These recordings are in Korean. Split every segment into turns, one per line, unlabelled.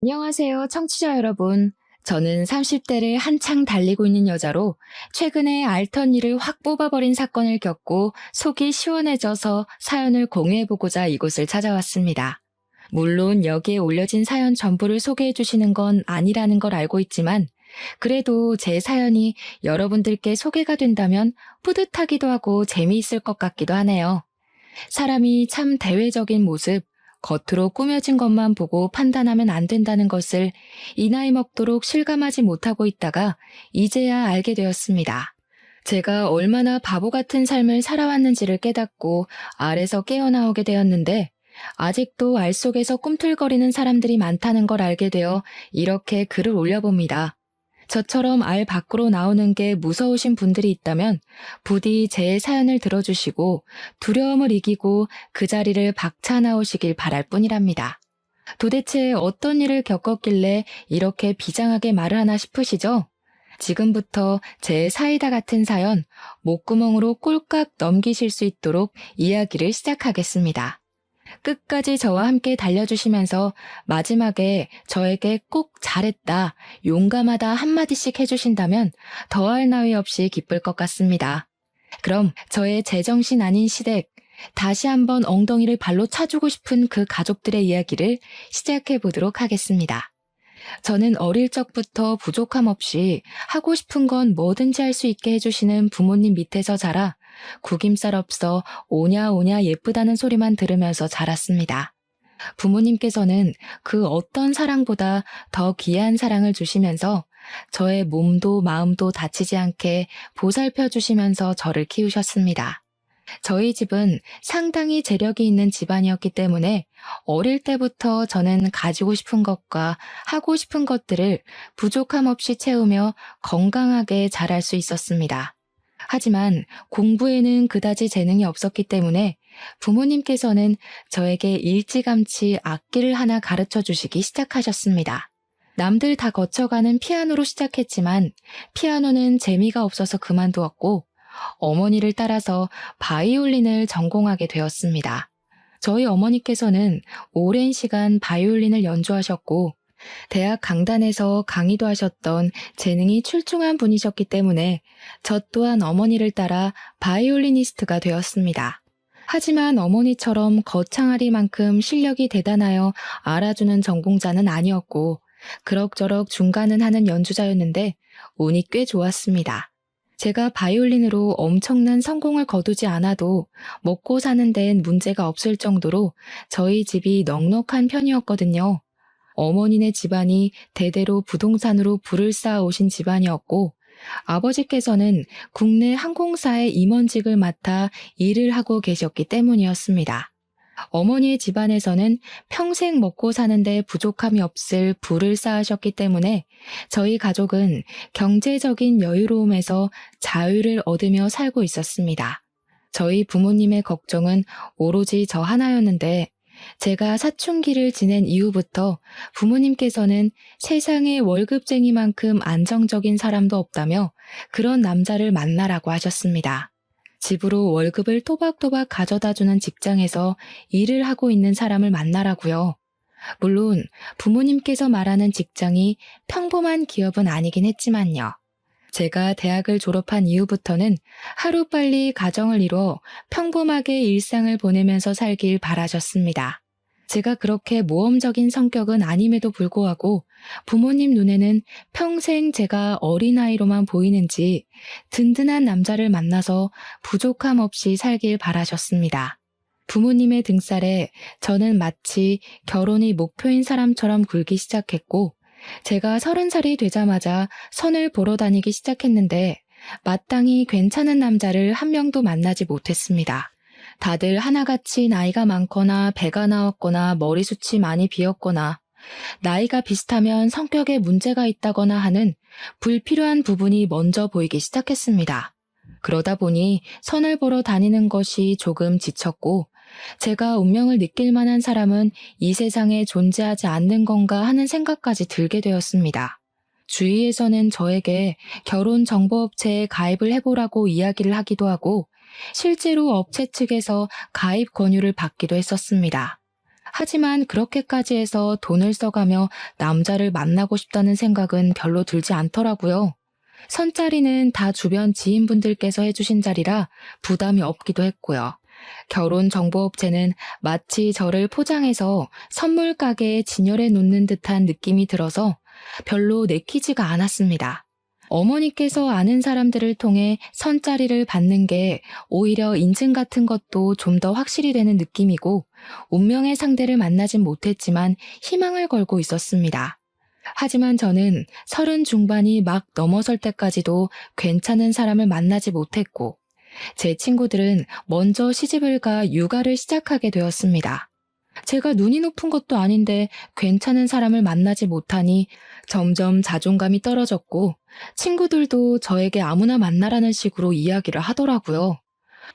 안녕하세요, 청취자 여러분. 저는 30대를 한창 달리고 있는 여자로 최근에 알턴 일을 확 뽑아버린 사건을 겪고 속이 시원해져서 사연을 공유해보고자 이곳을 찾아왔습니다. 물론 여기에 올려진 사연 전부를 소개해 주시는 건 아니라는 걸 알고 있지만 그래도 제 사연이 여러분들께 소개가 된다면 뿌듯하기도 하고 재미있을 것 같기도 하네요. 사람이 참 대외적인 모습, 겉으로 꾸며진 것만 보고 판단하면 안 된다는 것을 이 나이 먹도록 실감하지 못하고 있다가 이제야 알게 되었습니다. 제가 얼마나 바보 같은 삶을 살아왔는지를 깨닫고 알에서 깨어나오게 되었는데 아직도 알 속에서 꿈틀거리는 사람들이 많다는 걸 알게 되어 이렇게 글을 올려봅니다. 저처럼 알 밖으로 나오는 게 무서우신 분들이 있다면 부디 제 사연을 들어주시고 두려움을 이기고 그 자리를 박차 나오시길 바랄 뿐이랍니다. 도대체 어떤 일을 겪었길래 이렇게 비장하게 말을 하나 싶으시죠? 지금부터 제 사이다 같은 사연 목구멍으로 꼴깍 넘기실 수 있도록 이야기를 시작하겠습니다. 끝까지 저와 함께 달려주시면서 마지막에 저에게 꼭 잘했다, 용감하다 한마디씩 해주신다면 더할 나위 없이 기쁠 것 같습니다. 그럼 저의 제정신 아닌 시댁, 다시 한번 엉덩이를 발로 차주고 싶은 그 가족들의 이야기를 시작해 보도록 하겠습니다. 저는 어릴 적부터 부족함 없이 하고 싶은 건 뭐든지 할 수 있게 해주시는 부모님 밑에서 자라 구김살 없어 오냐 오냐 예쁘다는 소리만 들으면서 자랐습니다. 부모님께서는 그 어떤 사랑보다 더 귀한 사랑을 주시면서 저의 몸도 마음도 다치지 않게 보살펴 주시면서 저를 키우셨습니다. 저희 집은 상당히 재력이 있는 집안이었기 때문에 어릴 때부터 저는 가지고 싶은 것과 하고 싶은 것들을 부족함 없이 채우며 건강하게 자랄 수 있었습니다. 하지만 공부에는 그다지 재능이 없었기 때문에 부모님께서는 저에게 일찌감치 악기를 하나 가르쳐 주시기 시작하셨습니다. 남들 다 거쳐가는 피아노로 시작했지만 피아노는 재미가 없어서 그만두었고 어머니를 따라서 바이올린을 전공하게 되었습니다. 저희 어머니께서는 오랜 시간 바이올린을 연주하셨고 대학 강단에서 강의도 하셨던 재능이 출중한 분이셨기 때문에 저 또한 어머니를 따라 바이올리니스트가 되었습니다. 하지만 어머니처럼 거창하리만큼 실력이 대단하여 알아주는 전공자는 아니었고 그럭저럭 중간은 하는 연주자였는데 운이 꽤 좋았습니다. 제가 바이올린으로 엄청난 성공을 거두지 않아도 먹고 사는 데엔 문제가 없을 정도로 저희 집이 넉넉한 편이었거든요. 어머니네 집안이 대대로 부동산으로 부를 쌓아 오신 집안이었고 아버지께서는 국내 항공사의 임원직을 맡아 일을 하고 계셨기 때문이었습니다. 어머니의 집안에서는 평생 먹고 사는데 부족함이 없을 부를 쌓으셨기 때문에 저희 가족은 경제적인 여유로움에서 자유를 얻으며 살고 있었습니다. 저희 부모님의 걱정은 오로지 저 하나였는데 제가 사춘기를 지낸 이후부터 부모님께서는 세상에 월급쟁이만큼 안정적인 사람도 없다며 그런 남자를 만나라고 하셨습니다. 집으로 월급을 또박또박 가져다주는 직장에서 일을 하고 있는 사람을 만나라고요. 물론 부모님께서 말하는 직장이 평범한 기업은 아니긴 했지만요. 제가 대학을 졸업한 이후부터는 하루빨리 가정을 이뤄 평범하게 일상을 보내면서 살길 바라셨습니다. 제가 그렇게 모험적인 성격은 아님에도 불구하고 부모님 눈에는 평생 제가 어린아이로만 보이는지 든든한 남자를 만나서 부족함 없이 살길 바라셨습니다. 부모님의 등살에 저는 마치 결혼이 목표인 사람처럼 굴기 시작했고 제가 30살이 되자마자 선을 보러 다니기 시작했는데 마땅히 괜찮은 남자를 한 명도 만나지 못했습니다. 다들 하나같이 나이가 많거나 배가 나왔거나 머리숱이 많이 비었거나 나이가 비슷하면 성격에 문제가 있다거나 하는 불필요한 부분이 먼저 보이기 시작했습니다. 그러다 보니 선을 보러 다니는 것이 조금 지쳤고 제가 운명을 느낄 만한 사람은 이 세상에 존재하지 않는 건가 하는 생각까지 들게 되었습니다. 주위에서는 저에게 결혼정보업체에 가입을 해보라고 이야기를 하기도 하고 실제로 업체 측에서 가입 권유를 받기도 했었습니다. 하지만 그렇게까지 해서 돈을 써가며 남자를 만나고 싶다는 생각은 별로 들지 않더라고요. 선자리는 다 주변 지인분들께서 해주신 자리라 부담이 없기도 했고요. 결혼정보업체는 마치 저를 포장해서 선물 가게에 진열해 놓는 듯한 느낌이 들어서 별로 내키지가 않았습니다. 어머니께서 아는 사람들을 통해 선자리를 받는 게 오히려 인증 같은 것도 좀 더 확실히 되는 느낌이고 운명의 상대를 만나진 못했지만 희망을 걸고 있었습니다. 하지만 저는 30 중반이 막 넘어설 때까지도 괜찮은 사람을 만나지 못했고 제 친구들은 먼저 시집을 가 육아를 시작하게 되었습니다. 제가 눈이 높은 것도 아닌데 괜찮은 사람을 만나지 못하니 점점 자존감이 떨어졌고 친구들도 저에게 아무나 만나라는 식으로 이야기를 하더라고요.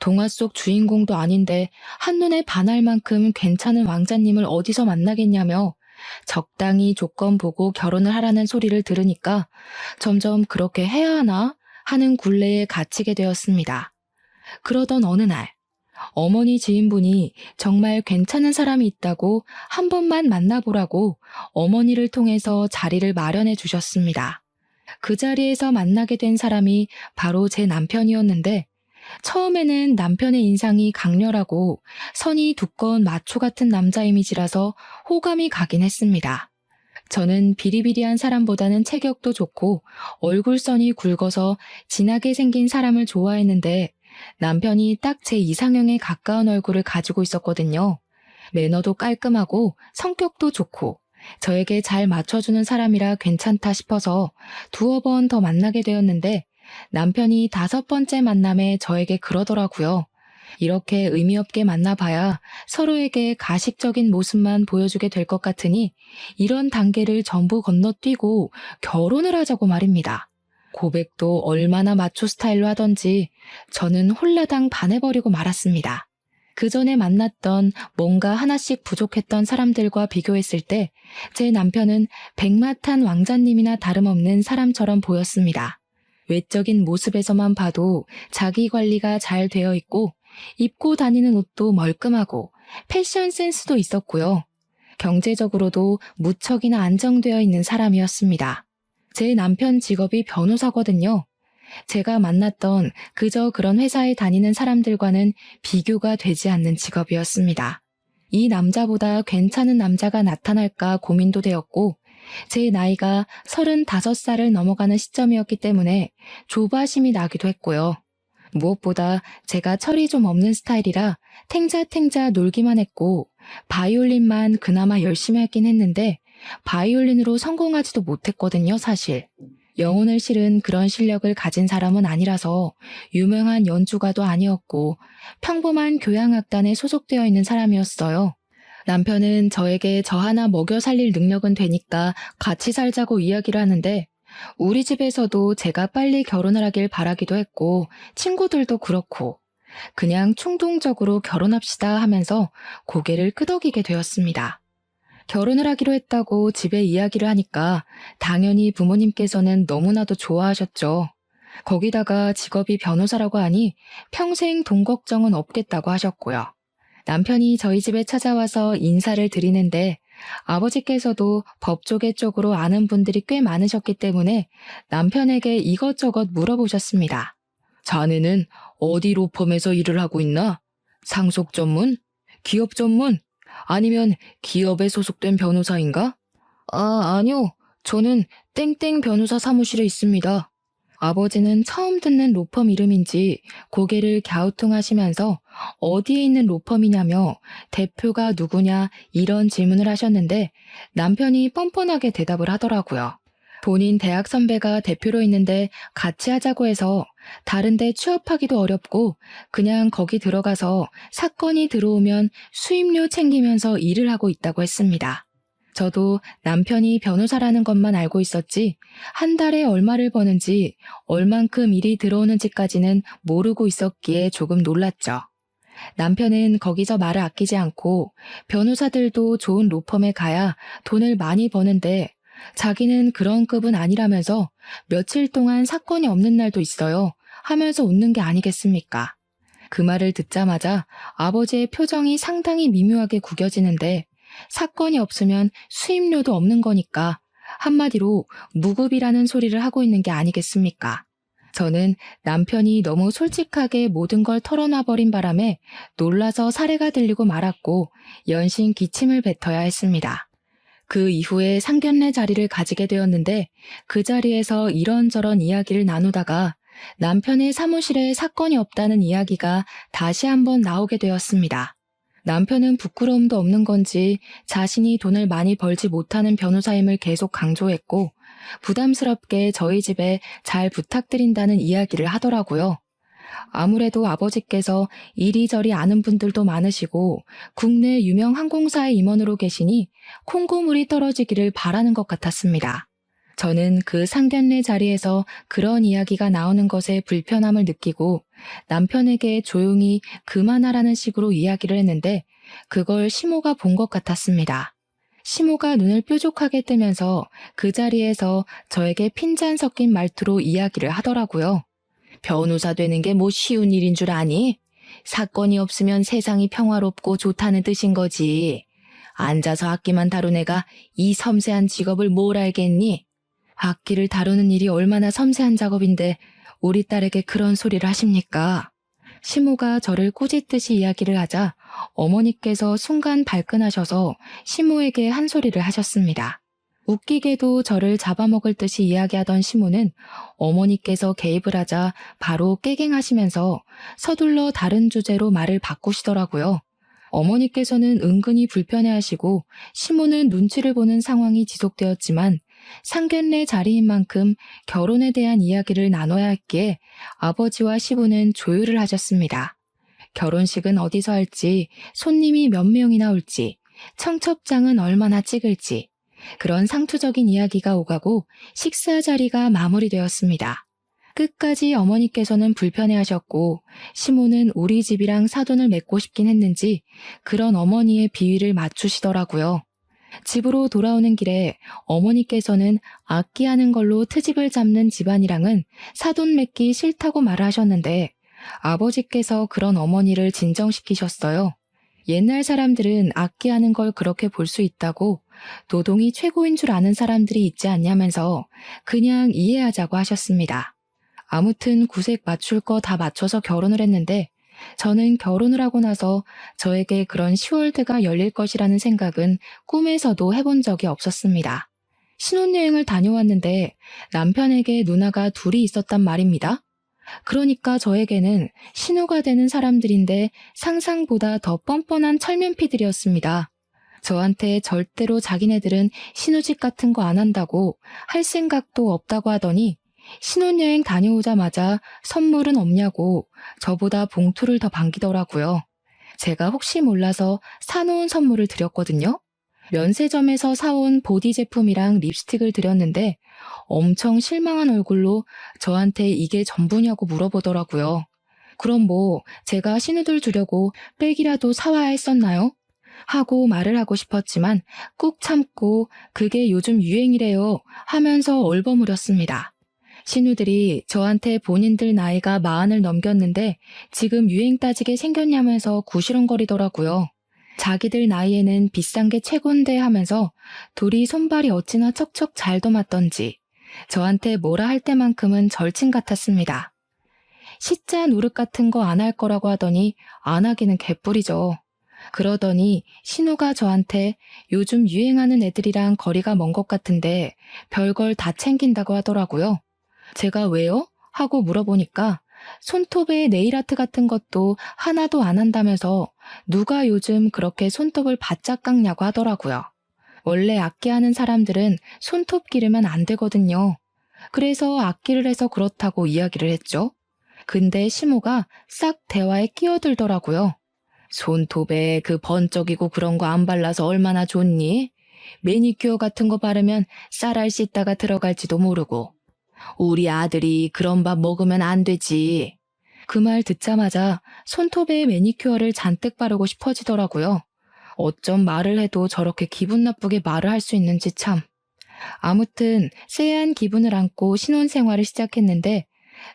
동화 속 주인공도 아닌데 한눈에 반할 만큼 괜찮은 왕자님을 어디서 만나겠냐며 적당히 조건 보고 결혼을 하라는 소리를 들으니까 점점 그렇게 해야 하나 하는 굴레에 갇히게 되었습니다. 그러던 어느 날 어머니 지인분이 정말 괜찮은 사람이 있다고 한 번만 만나보라고 어머니를 통해서 자리를 마련해 주셨습니다. 그 자리에서 만나게 된 사람이 바로 제 남편이었는데 처음에는 남편의 인상이 강렬하고 선이 두꺼운 마초 같은 남자 이미지라서 호감이 가긴 했습니다. 저는 비리비리한 사람보다는 체격도 좋고 얼굴선이 굵어서 진하게 생긴 사람을 좋아했는데 남편이 딱 제 이상형에 가까운 얼굴을 가지고 있었거든요. 매너도 깔끔하고 성격도 좋고 저에게 잘 맞춰주는 사람이라 괜찮다 싶어서 2번 더 만나게 되었는데 남편이 5번째 만남에 저에게 그러더라고요. 이렇게 의미 없게 만나봐야 서로에게 가식적인 모습만 보여주게 될 것 같으니 이런 단계를 전부 건너뛰고 결혼을 하자고 말입니다. 고백도 얼마나 마초 스타일로 하던지 저는 홀라당 반해버리고 말았습니다. 그 전에 만났던 뭔가 하나씩 부족했던 사람들과 비교했을 때 제 남편은 백마탄 왕자님이나 다름없는 사람처럼 보였습니다. 외적인 모습에서만 봐도 자기 관리가 잘 되어 있고 입고 다니는 옷도 멀끔하고 패션 센스도 있었고요. 경제적으로도 무척이나 안정되어 있는 사람이었습니다. 제 남편 직업이 변호사거든요. 제가 만났던 그저 그런 회사에 다니는 사람들과는 비교가 되지 않는 직업이었습니다. 이 남자보다 괜찮은 남자가 나타날까 고민도 되었고 제 나이가 35살을 넘어가는 시점이었기 때문에 조바심이 나기도 했고요. 무엇보다 제가 철이 좀 없는 스타일이라 탱자탱자 놀기만 했고 바이올린만 그나마 열심히 하긴 했는데 바이올린으로 성공하지도 못했거든요, 사실. 영혼을 실은 그런 실력을 가진 사람은 아니라서 유명한 연주가도 아니었고 평범한 교향악단에 소속되어 있는 사람이었어요. 남편은 저에게 저 하나 먹여 살릴 능력은 되니까 같이 살자고 이야기를 하는데 우리 집에서도 제가 빨리 결혼을 하길 바라기도 했고 친구들도 그렇고 그냥 충동적으로 결혼합시다 하면서 고개를 끄덕이게 되었습니다. 결혼을 하기로 했다고 집에 이야기를 하니까 당연히 부모님께서는 너무나도 좋아하셨죠. 거기다가 직업이 변호사라고 하니 평생 돈 걱정은 없겠다고 하셨고요. 남편이 저희 집에 찾아와서 인사를 드리는데 아버지께서도 법조계 쪽으로 아는 분들이 꽤 많으셨기 때문에 남편에게 이것저것 물어보셨습니다. 자네는 어디 로펌에서 일을 하고 있나? 상속 전문? 기업 전문? 아니면 기업에 소속된 변호사인가? 아니요. 저는 땡땡 변호사 사무실에 있습니다. 아버지는 처음 듣는 로펌 이름인지 고개를 갸우뚱하시면서 어디에 있는 로펌이냐며 대표가 누구냐 이런 질문을 하셨는데 남편이 뻔뻔하게 대답을 하더라고요. 본인 대학 선배가 대표로 있는데 같이 하자고 해서 다른데 취업하기도 어렵고 그냥 거기 들어가서 사건이 들어오면 수입료 챙기면서 일을 하고 있다고 했습니다. 저도 남편이 변호사라는 것만 알고 있었지 한 달에 얼마를 버는지 얼만큼 일이 들어오는지까지는 모르고 있었기에 조금 놀랐죠. 남편은 거기서 말을 아끼지 않고 변호사들도 좋은 로펌에 가야 돈을 많이 버는데 자기는 그런 급은 아니라면서 며칠 동안 사건이 없는 날도 있어요 하면서 웃는 게 아니겠습니까? 그 말을 듣자마자 아버지의 표정이 상당히 미묘하게 구겨지는데 사건이 없으면 수임료도 없는 거니까 한마디로 무급이라는 소리를 하고 있는 게 아니겠습니까? 저는 남편이 너무 솔직하게 모든 걸 털어놔버린 바람에 놀라서 사례가 들리고 말았고 연신 기침을 뱉어야 했습니다. 그 이후에 상견례 자리를 가지게 되었는데 그 자리에서 이런저런 이야기를 나누다가 남편의 사무실에 사건이 없다는 이야기가 다시 한번 나오게 되었습니다. 남편은 부끄러움도 없는 건지 자신이 돈을 많이 벌지 못하는 변호사임을 계속 강조했고 부담스럽게 저희 집에 잘 부탁드린다는 이야기를 하더라고요. 아무래도 아버지께서 이리저리 아는 분들도 많으시고 국내 유명 항공사의 임원으로 계시니 콩고물이 떨어지기를 바라는 것 같았습니다. 저는 그 상견례 자리에서 그런 이야기가 나오는 것에 불편함을 느끼고 남편에게 조용히 그만하라는 식으로 이야기를 했는데 그걸 시모가 본 것 같았습니다. 시모가 눈을 뾰족하게 뜨면서 그 자리에서 저에게 핀잔 섞인 말투로 이야기를 하더라고요. 변호사 되는 게 뭐 쉬운 일인 줄 아니? 사건이 없으면 세상이 평화롭고 좋다는 뜻인 거지. 앉아서 악기만 다룬 애가 이 섬세한 직업을 뭘 알겠니? 악기를 다루는 일이 얼마나 섬세한 작업인데 우리 딸에게 그런 소리를 하십니까? 시모가 저를 꾸짖듯이 이야기를 하자 어머니께서 순간 발끈하셔서 시모에게 한 소리를 하셨습니다. 웃기게도 저를 잡아먹을 듯이 이야기하던 시모는 어머니께서 개입을 하자 바로 깨갱하시면서 서둘러 다른 주제로 말을 바꾸시더라고요. 어머니께서는 은근히 불편해하시고 시모는 눈치를 보는 상황이 지속되었지만 상견례 자리인 만큼 결혼에 대한 이야기를 나눠야 했기에 아버지와 시부는 조율을 하셨습니다. 결혼식은 어디서 할지, 손님이 몇 명이나 올지, 청첩장은 얼마나 찍을지, 그런 상투적인 이야기가 오가고 식사 자리가 마무리되었습니다. 끝까지 어머니께서는 불편해하셨고 시모는 우리 집이랑 사돈을 맺고 싶긴 했는지 그런 어머니의 비위를 맞추시더라고요. 집으로 돌아오는 길에 어머니께서는 악기하는 걸로 트집을 잡는 집안이랑은 사돈 맺기 싫다고 말을 하셨는데 아버지께서 그런 어머니를 진정시키셨어요. 옛날 사람들은 악기하는 걸 그렇게 볼 수 있다고 노동이 최고인 줄 아는 사람들이 있지 않냐면서 그냥 이해하자고 하셨습니다. 아무튼 구색 맞출 거 다 맞춰서 결혼을 했는데 저는 결혼을 하고 나서 저에게 그런 시월드가 열릴 것이라는 생각은 꿈에서도 해본 적이 없었습니다. 신혼여행을 다녀왔는데 남편에게 누나가 둘이 있었단 말입니다. 그러니까 저에게는 신우가 되는 사람들인데 상상보다 더 뻔뻔한 철면피들이었습니다. 저한테 절대로 자기네들은 신우집 같은 거 안 한다고 할 생각도 없다고 하더니 신혼여행 다녀오자마자 선물은 없냐고 저보다 봉투를 더 반기더라고요. 제가 혹시 몰라서 사놓은 선물을 드렸거든요. 면세점에서 사온 보디 제품이랑 립스틱을 드렸는데 엄청 실망한 얼굴로 저한테 이게 전부냐고 물어보더라고요. 그럼 뭐 제가 신우들 주려고 백이라도 사와야 했었나요? 하고 말을 하고 싶었지만 꾹 참고 그게 요즘 유행이래요 하면서 얼버무렸습니다. 신우들이 저한테 본인들 나이가 40을 넘겼는데 지금 유행 따지게 생겼냐면서 구시렁거리더라고요. 자기들 나이에는 비싼 게 최곤데 하면서 둘이 손발이 어찌나 척척 잘도 맞던지 저한테 뭐라 할 때만큼은 절친 같았습니다. 시자 노릇 같은 거 안 할 거라고 하더니 안 하기는 개뿔이죠. 그러더니 신우가 저한테 요즘 유행하는 애들이랑 거리가 먼 것 같은데 별걸 다 챙긴다고 하더라고요. 제가 왜요? 하고 물어보니까 손톱에 네일아트 같은 것도 하나도 안 한다면서 누가 요즘 그렇게 손톱을 바짝 깎냐고 하더라고요. 원래 악기하는 사람들은 손톱 기르면 안 되거든요. 그래서 악기를 해서 그렇다고 이야기를 했죠. 근데 시모가 싹 대화에 끼어들더라고요. 손톱에 그 번쩍이고 그런 거 안 발라서 얼마나 좋니? 매니큐어 같은 거 바르면 쌀알 씻다가 들어갈지도 모르고. 우리 아들이 그런 밥 먹으면 안 되지. 그 말 듣자마자 손톱에 매니큐어를 잔뜩 바르고 싶어지더라고요. 어쩜 말을 해도 저렇게 기분 나쁘게 말을 할 수 있는지 참. 아무튼 쎄한 기분을 안고 신혼생활을 시작했는데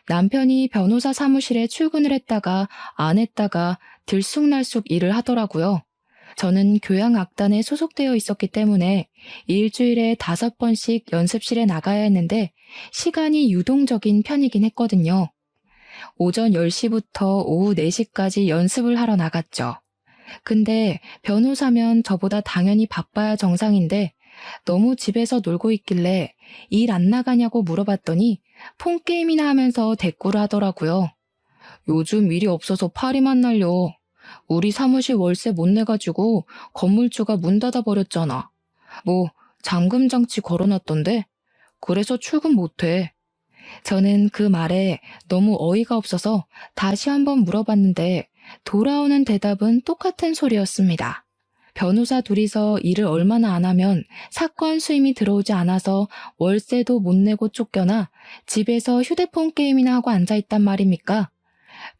남편이 변호사 사무실에 출근을 했다가 안 했다가 들쑥날쑥 일을 하더라고요. 저는 교향악단에 소속되어 있었기 때문에 일주일에 5번씩 연습실에 나가야 했는데 시간이 유동적인 편이긴 했거든요. 오전 10시부터 오후 4시까지 연습을 하러 나갔죠. 근데 변호사면 저보다 당연히 바빠야 정상인데 너무 집에서 놀고 있길래 일 안 나가냐고 물어봤더니 폰게임이나 하면서 대꾸를 하더라고요. 요즘 일이 없어서 파리만 날려. 우리 사무실 월세 못 내가지고 건물주가 문 닫아버렸잖아. 뭐 잠금 장치 걸어놨던데? 그래서 출근 못해. 저는 그 말에 너무 어이가 없어서 다시 한번 물어봤는데 돌아오는 대답은 똑같은 소리였습니다. 변호사 둘이서 일을 얼마나 안 하면 사건 수임이 들어오지 않아서 월세도 못 내고 쫓겨나 집에서 휴대폰 게임이나 하고 앉아있단 말입니까?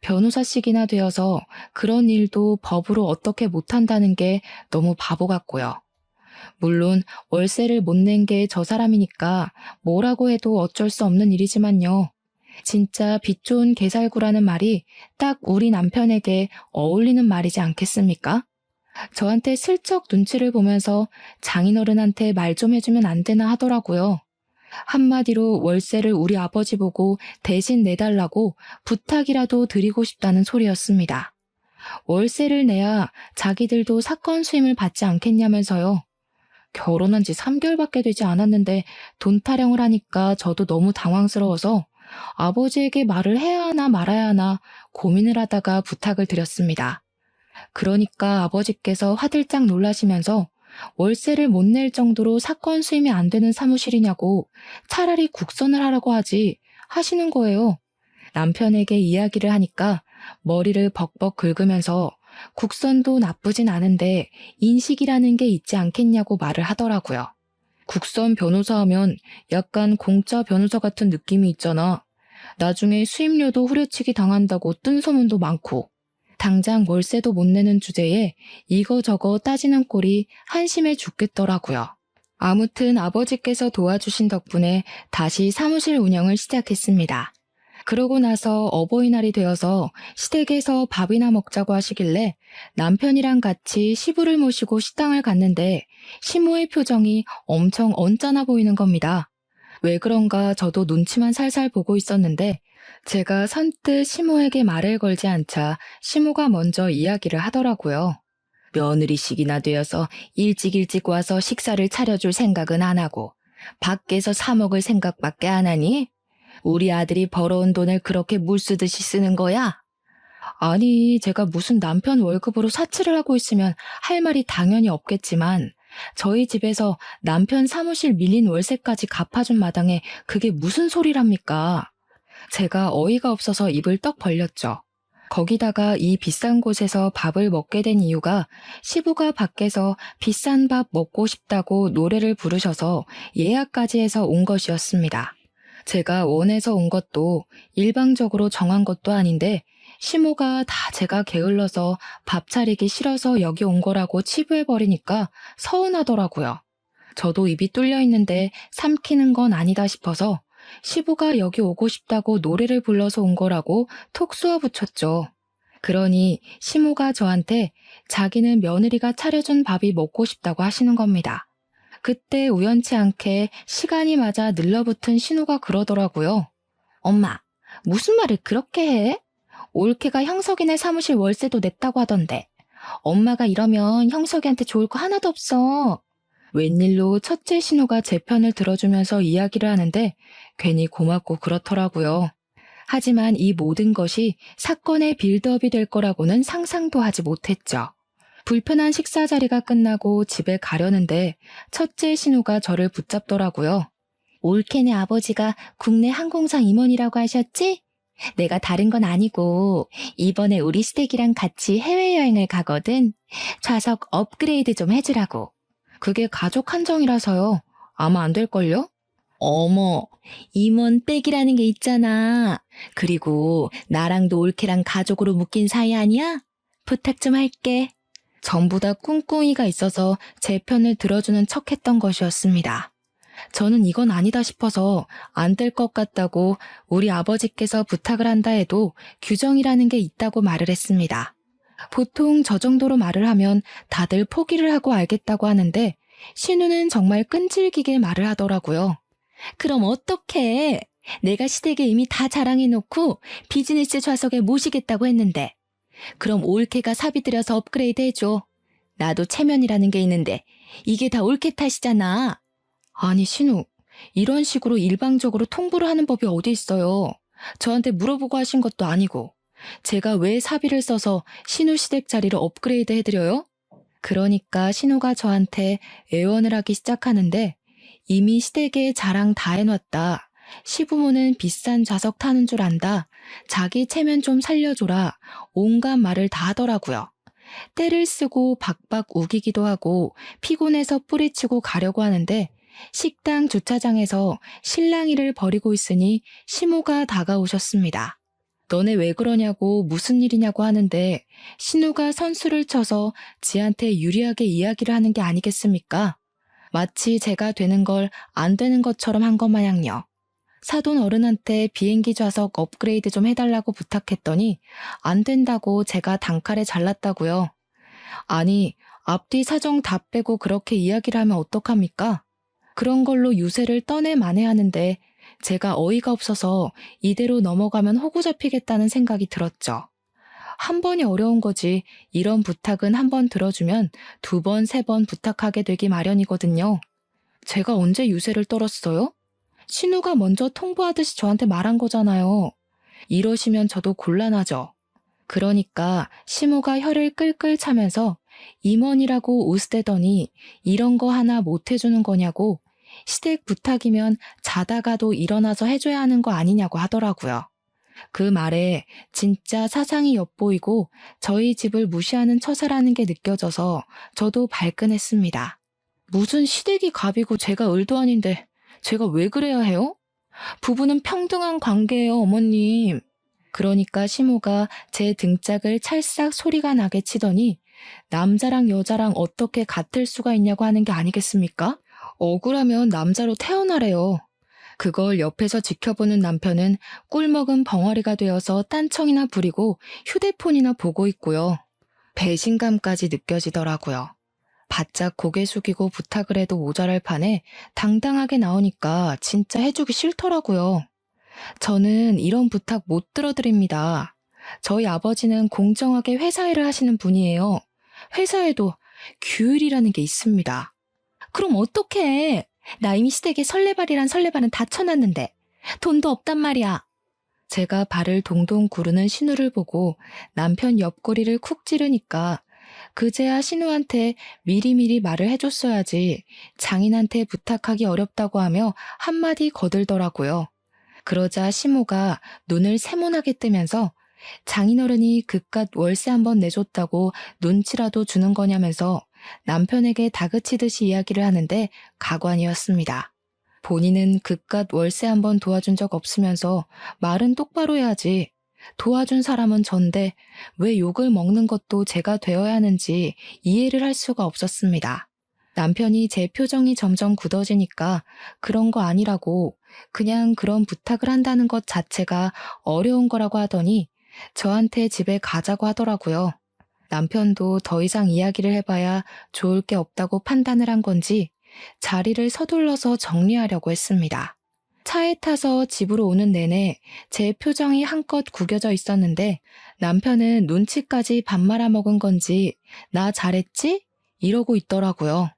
변호사씩이나 되어서 그런 일도 법으로 어떻게 못한다는 게 너무 바보 같고요. 물론 월세를 못 낸 게 저 사람이니까 뭐라고 해도 어쩔 수 없는 일이지만요. 진짜 빚 좋은 개살구라는 말이 딱 우리 남편에게 어울리는 말이지 않겠습니까? 저한테 슬쩍 눈치를 보면서 장인어른한테 말 좀 해주면 안 되나 하더라고요. 한마디로 월세를 우리 아버지 보고 대신 내달라고 부탁이라도 드리고 싶다는 소리였습니다. 월세를 내야 자기들도 사건 수임을 받지 않겠냐면서요. 결혼한 지 3개월밖에 되지 않았는데 돈 타령을 하니까 저도 너무 당황스러워서 아버지에게 말을 해야 하나 말아야 하나 고민을 하다가 부탁을 드렸습니다. 그러니까 아버지께서 화들짝 놀라시면서 월세를 못 낼 정도로 사건 수임이 안 되는 사무실이냐고 차라리 국선을 하라고 하지 하시는 거예요. 남편에게 이야기를 하니까 머리를 벅벅 긁으면서 국선도 나쁘진 않은데 인식이라는 게 있지 않겠냐고 말을 하더라고요. 국선 변호사 하면 약간 공짜 변호사 같은 느낌이 있잖아. 나중에 수임료도 후려치기 당한다고 뜬 소문도 많고. 당장 월세도 못 내는 주제에 이거저거 따지는 꼴이 한심해 죽겠더라고요. 아무튼 아버지께서 도와주신 덕분에 다시 사무실 운영을 시작했습니다. 그러고 나서 어버이날이 되어서 시댁에서 밥이나 먹자고 하시길래 남편이랑 같이 시부를 모시고 식당을 갔는데 시모의 표정이 엄청 언짢아 보이는 겁니다. 왜 그런가 저도 눈치만 살살 보고 있었는데 제가 선뜻 시모에게 말을 걸지 않자 시모가 먼저 이야기를 하더라고요. 며느리식이나 되어서 일찍 와서 식사를 차려줄 생각은 안 하고 밖에서 사 먹을 생각밖에 안 하니? 우리 아들이 벌어온 돈을 그렇게 물쓰듯이 쓰는 거야? 아니, 제가 무슨 남편 월급으로 사치를 하고 있으면 할 말이 당연히 없겠지만 저희 집에서 남편 사무실 밀린 월세까지 갚아준 마당에 그게 무슨 소리랍니까? 제가 어이가 없어서 입을 떡 벌렸죠. 거기다가 이 비싼 곳에서 밥을 먹게 된 이유가 시부가 밖에서 비싼 밥 먹고 싶다고 노래를 부르셔서 예약까지 해서 온 것이었습니다. 제가 원해서 온 것도 일방적으로 정한 것도 아닌데 시모가 다 제가 게을러서 밥 차리기 싫어서 여기 온 거라고 치부해버리니까 서운하더라고요. 저도 입이 뚫려 있는데 삼키는 건 아니다 싶어서 시부가 여기 오고 싶다고 노래를 불러서 온 거라고 톡 쏘아붙였죠. 그러니 시모가 저한테 자기는 며느리가 차려준 밥이 먹고 싶다고 하시는 겁니다. 그때 우연치 않게 시간이 맞아 늘러붙은 신우가 그러더라고요. 엄마, 무슨 말을 그렇게 해? 올케가 형석이네 사무실 월세도 냈다고 하던데. 엄마가 이러면 형석이한테 좋을 거 하나도 없어. 웬일로 첫째 신우가 제 편을 들어주면서 이야기를 하는데 괜히 고맙고 그렇더라고요. 하지만 이 모든 것이 사건의 빌드업이 될 거라고는 상상도 하지 못했죠. 불편한 식사 자리가 끝나고 집에 가려는데 첫째 신우가 저를 붙잡더라고요. 올케네 아버지가 국내 항공상 임원이라고 하셨지? 내가 다른 건 아니고 이번에 우리 시댁이랑 같이 해외여행을 가거든. 좌석 업그레이드 좀 해주라고. 그게 가족 한정이라서요. 아마 안 될걸요? 어머, 임원 백이라는 게 있잖아. 그리고 나랑도 올케랑 가족으로 묶인 사이 아니야? 부탁 좀 할게. 전부 다 꿍꿍이가 있어서 제 편을 들어주는 척했던 것이었습니다. 저는 이건 아니다 싶어서 안 될 것 같다고 우리 아버지께서 부탁을 한다 해도 규정이라는 게 있다고 말을 했습니다. 보통 저 정도로 말을 하면 다들 포기를 하고 알겠다고 하는데 신우는 정말 끈질기게 말을 하더라고요. 그럼 어떡해? 내가 시댁에 이미 다 자랑해놓고 비즈니스 좌석에 모시겠다고 했는데. 그럼 올케가 사비 들여서 업그레이드 해줘. 나도 체면이라는 게 있는데 이게 다 올케 탓이잖아. 아니 신우, 이런 식으로 일방적으로 통보를 하는 법이 어디 있어요. 저한테 물어보고 하신 것도 아니고. 제가 왜 사비를 써서 신우 시댁 자리를 업그레이드 해드려요? 그러니까 신우가 저한테 애원을 하기 시작하는데 이미 시댁에 자랑 다 해놨다. 시부모는 비싼 좌석 타는 줄 안다. 자기 체면 좀 살려줘라. 온갖 말을 다 하더라고요. 때를 쓰고 박박 우기기도 하고 피곤해서 뿌리치고 가려고 하는데 식당 주차장에서 실랑이를 벌이고 있으니 시모가 다가오셨습니다. 너네 왜 그러냐고 무슨 일이냐고 하는데 신우가 선수를 쳐서 지한테 유리하게 이야기를 하는 게 아니겠습니까? 마치 제가 되는 걸 안 되는 것처럼 한 것 마냥요. 사돈 어른한테 비행기 좌석 업그레이드 좀 해달라고 부탁했더니 안 된다고 제가 단칼에 잘랐다고요. 아니, 앞뒤 사정 다 빼고 그렇게 이야기를 하면 어떡합니까? 그런 걸로 유세를 떠내 만회하는데 제가 어이가 없어서 이대로 넘어가면 호구 잡히겠다는 생각이 들었죠. 한 번이 어려운 거지 이런 부탁은 한 번 들어주면 두 번, 세 번 부탁하게 되기 마련이거든요. 제가 언제 유세를 떨었어요? 신우가 먼저 통보하듯이 저한테 말한 거잖아요. 이러시면 저도 곤란하죠. 그러니까 시모가 혀를 끌끌 차면서 임원이라고 우스대더니 이런 거 하나 못 해주는 거냐고 시댁 부탁이면 자다가도 일어나서 해줘야 하는 거 아니냐고 하더라고요. 그 말에 진짜 사상이 엿보이고 저희 집을 무시하는 처사라는 게 느껴져서 저도 발끈했습니다. 무슨 시댁이 갑이고 제가 을도 아닌데 제가 왜 그래야 해요? 부부는 평등한 관계예요, 어머님. 그러니까 시모가 제 등짝을 찰싹 소리가 나게 치더니 남자랑 여자랑 어떻게 같을 수가 있냐고 하는 게 아니겠습니까? 억울하면 남자로 태어나래요. 그걸 옆에서 지켜보는 남편은 꿀먹은 벙어리가 되어서 딴청이나 부리고 휴대폰이나 보고 있고요. 배신감까지 느껴지더라고요. 바짝 고개 숙이고 부탁을 해도 모자랄 판에 당당하게 나오니까 진짜 해주기 싫더라고요. 저는 이런 부탁 못 들어드립니다. 저희 아버지는 공정하게 회사 일을 하시는 분이에요. 회사에도 규율이라는 게 있습니다. 그럼 어떡해? 나 이미 시댁에 설레발이란 설레발은 다 쳐놨는데 돈도 없단 말이야. 제가 발을 동동 구르는 신우를 보고 남편 옆구리를 쿡 찌르니까 그제야 신우한테 미리미리 말을 해줬어야지 장인한테 부탁하기 어렵다고 하며 한마디 거들더라고요. 그러자 시모가 눈을 세모나게 뜨면서 장인어른이 그깟 월세 한번 내줬다고 눈치라도 주는 거냐면서 남편에게 다그치듯이 이야기를 하는데 가관이었습니다. 본인은 그깟 월세 한번 도와준 적 없으면서 말은 똑바로 해야지. 도와준 사람은 전데 왜 욕을 먹는 것도 제가 되어야 하는지 이해를 할 수가 없었습니다. 남편이 제 표정이 점점 굳어지니까 그런 거 아니라고 그냥 그런 부탁을 한다는 것 자체가 어려운 거라고 하더니 저한테 집에 가자고 하더라고요. 남편도 더 이상 이야기를 해봐야 좋을 게 없다고 판단을 한 건지 자리를 서둘러서 정리하려고 했습니다. 차에 타서 집으로 오는 내내 제 표정이 한껏 구겨져 있었는데 남편은 눈치까지 밥 말아먹은 건지 나 잘했지? 이러고 있더라고요.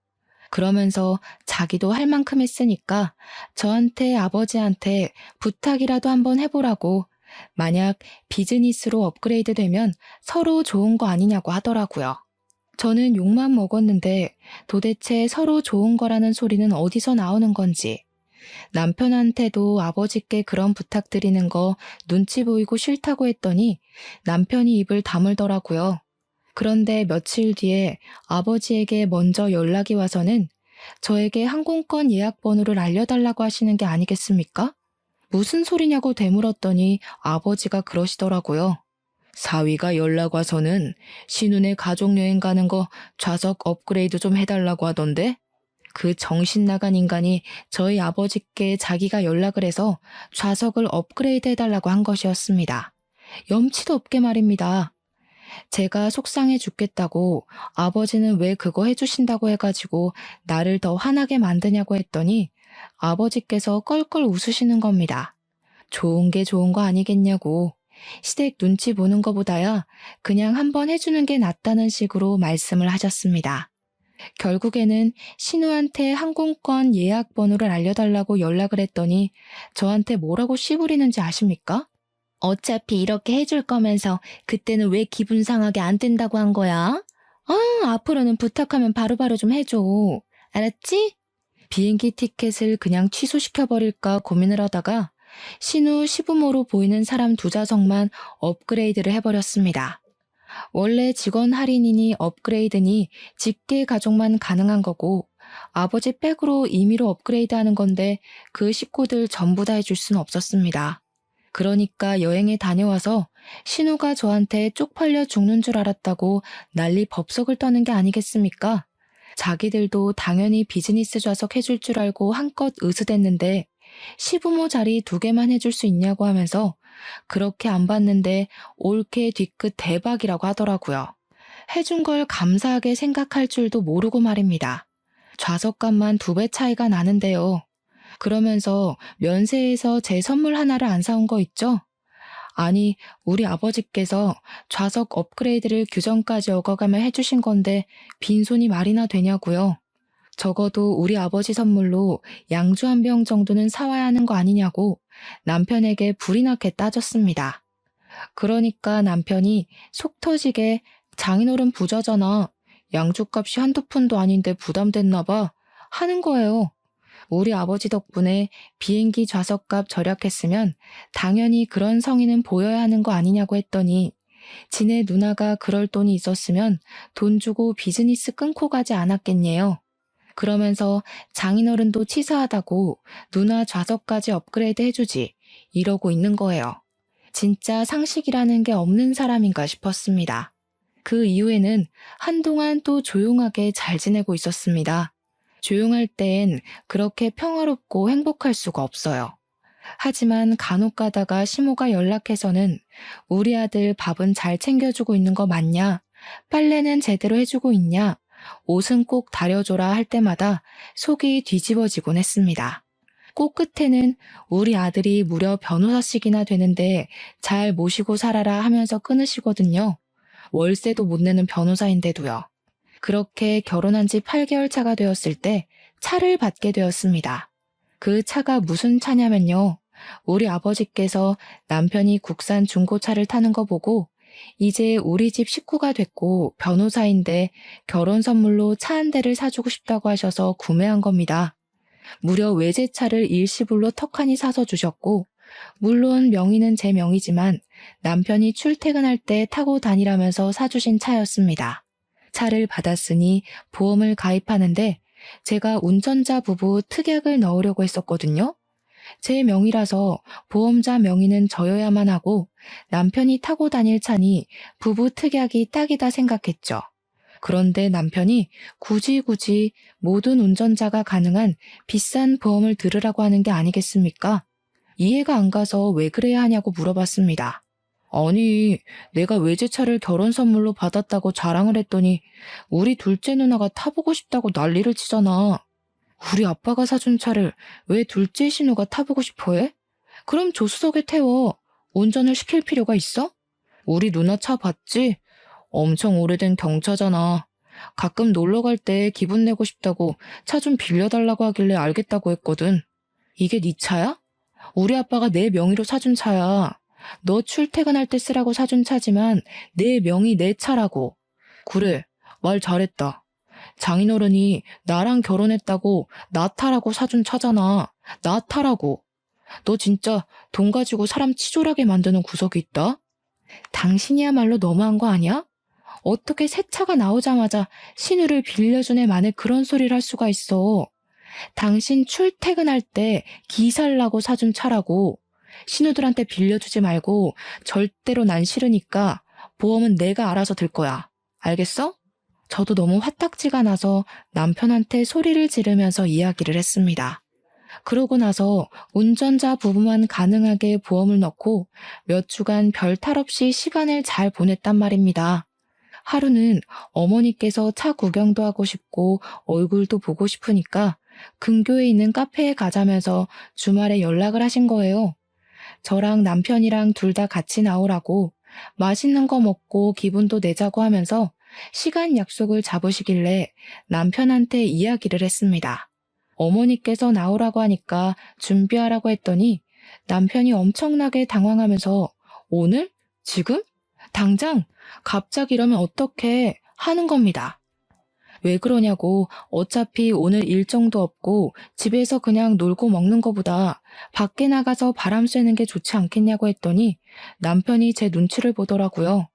그러면서 자기도 할 만큼 했으니까 저한테 아버지한테 부탁이라도 한번 해보라고 만약 비즈니스로 업그레이드 되면 서로 좋은 거 아니냐고 하더라고요. 저는 욕만 먹었는데 도대체 서로 좋은 거라는 소리는 어디서 나오는 건지 남편한테도 아버지께 그런 부탁드리는 거 눈치 보이고 싫다고 했더니 남편이 입을 다물더라고요. 그런데 며칠 뒤에 아버지에게 먼저 연락이 와서는 저에게 항공권 예약 번호를 알려달라고 하시는 게 아니겠습니까? 무슨 소리냐고 되물었더니 아버지가 그러시더라고요. 사위가 연락 와서는 신혼에 가족여행 가는 거 좌석 업그레이드 좀 해달라고 하던데? 그 정신 나간 인간이 저희 아버지께 자기가 연락을 해서 좌석을 업그레이드 해달라고 한 것이었습니다. 염치도 없게 말입니다. 제가 속상해 죽겠다고 아버지는 왜 그거 해주신다고 해가지고 나를 더 화나게 만드냐고 했더니 아버지께서 껄껄 웃으시는 겁니다. 좋은 게 좋은 거 아니겠냐고. 시댁 눈치 보는 거보다야 그냥 한번 해주는 게 낫다는 식으로 말씀을 하셨습니다. 결국에는 신우한테 항공권 예약 번호를 알려달라고 연락을 했더니 저한테 뭐라고 씨부리는지 아십니까? 어차피 이렇게 해줄 거면서 그때는 왜 기분 상하게 안 뜬다고 한 거야? 앞으로는 부탁하면 바로바로 좀 해줘. 알았지? 비행기 티켓을 그냥 취소시켜버릴까 고민을 하다가 신우 시부모로 보이는 사람 2좌석만 업그레이드를 해버렸습니다. 원래 직원 할인이니 업그레이드니 직계 가족만 가능한 거고 아버지 백으로 임의로 업그레이드하는 건데 그 식구들 전부 다 해줄 수는 없었습니다. 그러니까 여행에 다녀와서 신우가 저한테 쪽팔려 죽는 줄 알았다고 난리 법석을 떠는 게 아니겠습니까? 자기들도 당연히 비즈니스 좌석 해줄 줄 알고 한껏 으스댔는데 시부모 자리 2개만 해줄 수 있냐고 하면서 그렇게 안 받는데 올케 뒤끝 대박이라고 하더라고요. 해준 걸 감사하게 생각할 줄도 모르고 말입니다. 좌석값만 2배 차이가 나는데요. 그러면서 면세에서 제 선물 하나를 안 사온 거 있죠? 아니, 우리 아버지께서 좌석 업그레이드를 규정까지 어겨가며 해주신 건데 빈손이 말이나 되냐고요. 적어도 우리 아버지 선물로 양주 1병 정도는 사와야 하는 거 아니냐고 남편에게 불이 나게 따졌습니다. 그러니까 남편이 속 터지게 장인어른 부자잖아. 양주값이 한두 푼도 아닌데 부담됐나 봐 하는 거예요. 우리 아버지 덕분에 비행기 좌석값 절약했으면 당연히 그런 성의는 보여야 하는 거 아니냐고 했더니 지네 누나가 그럴 돈이 있었으면 돈 주고 비즈니스 끊고 가지 않았겠네요. 그러면서 장인어른도 치사하다고 누나 좌석까지 업그레이드 해주지 이러고 있는 거예요. 진짜 상식이라는 게 없는 사람인가 싶었습니다. 그 이후에는 한동안 또 조용하게 잘 지내고 있었습니다. 조용할 땐 그렇게 평화롭고 행복할 수가 없어요. 하지만 간혹 가다가 시모가 연락해서는 우리 아들 밥은 잘 챙겨주고 있는 거 맞냐? 빨래는 제대로 해주고 있냐? 옷은 꼭 다려줘라 할 때마다 속이 뒤집어지곤 했습니다. 꼭 끝에는 우리 아들이 무려 변호사씩이나 되는데 잘 모시고 살아라 하면서 끊으시거든요. 월세도 못 내는 변호사인데도요. 그렇게 결혼한 지 8개월 차가 되었을 때 차를 받게 되었습니다. 그 차가 무슨 차냐면요. 우리 아버지께서 남편이 국산 중고차를 타는 거 보고 이제 우리 집 식구가 됐고 변호사인데 결혼 선물로 차 한 대를 사주고 싶다고 하셔서 구매한 겁니다. 무려 외제차를 일시불로 턱하니 사서 주셨고 물론 명의는 제 명의지만 남편이 출퇴근할 때 타고 다니라면서 사주신 차였습니다. 차를 받았으니 보험을 가입하는데 제가 운전자 부부 특약을 넣으려고 했었거든요. 제 명의라서 보험자 명의는 저여야만 하고 남편이 타고 다닐 차니 부부 특약이 딱이다 생각했죠. 그런데 남편이 굳이 모든 운전자가 가능한 비싼 보험을 들으라고 하는 게 아니겠습니까? 이해가 안 가서 왜 그래야 하냐고 물어봤습니다. 아니, 내가 외제차를 결혼 선물로 받았다고 자랑을 했더니 우리 둘째 누나가 타보고 싶다고 난리를 치잖아. 우리 아빠가 사준 차를 왜 둘째 신우가 타보고 싶어 해? 그럼 조수석에 태워. 운전을 시킬 필요가 있어? 우리 누나 차 봤지? 엄청 오래된 경차잖아. 가끔 놀러 갈 때 기분 내고 싶다고 차 좀 빌려달라고 하길래 알겠다고 했거든. 이게 네 차야? 우리 아빠가 내 명의로 사준 차야. 너 출퇴근할 때 쓰라고 사준 차지만 내 명의 내 차라고. 그래, 말 잘했다. 장인어른이 나랑 결혼했다고 나 타라고 사준 차잖아. 나 타라고. 너 진짜 돈 가지고 사람 치졸하게 만드는 구석이 있다? 당신이야말로 너무한 거 아니야? 어떻게 새 차가 나오자마자 신우를 빌려준 애 만에 그런 소리를 할 수가 있어. 당신 출퇴근할 때 기살라고 사준 차라고. 신우들한테 빌려주지 말고 절대로 난 싫으니까 보험은 내가 알아서 들 거야. 알겠어? 저도 너무 화딱지가 나서 남편한테 소리를 지르면서 이야기를 했습니다. 그러고 나서 운전자 부부만 가능하게 보험을 넣고 몇 주간 별 탈 없이 시간을 잘 보냈단 말입니다. 하루는 어머니께서 차 구경도 하고 싶고 얼굴도 보고 싶으니까 근교에 있는 카페에 가자면서 주말에 연락을 하신 거예요. 저랑 남편이랑 둘 다 같이 나오라고 맛있는 거 먹고 기분도 내자고 하면서 시간 약속을 잡으시길래 남편한테 이야기를 했습니다. 어머니께서 나오라고 하니까 준비하라고 했더니 남편이 엄청나게 당황하면서 오늘? 지금? 당장? 갑자기 이러면 어떡해? 하는 겁니다. 왜 그러냐고 어차피 오늘 일정도 없고 집에서 그냥 놀고 먹는 거보다 밖에 나가서 바람 쐬는 게 좋지 않겠냐고 했더니 남편이 제 눈치를 보더라고요.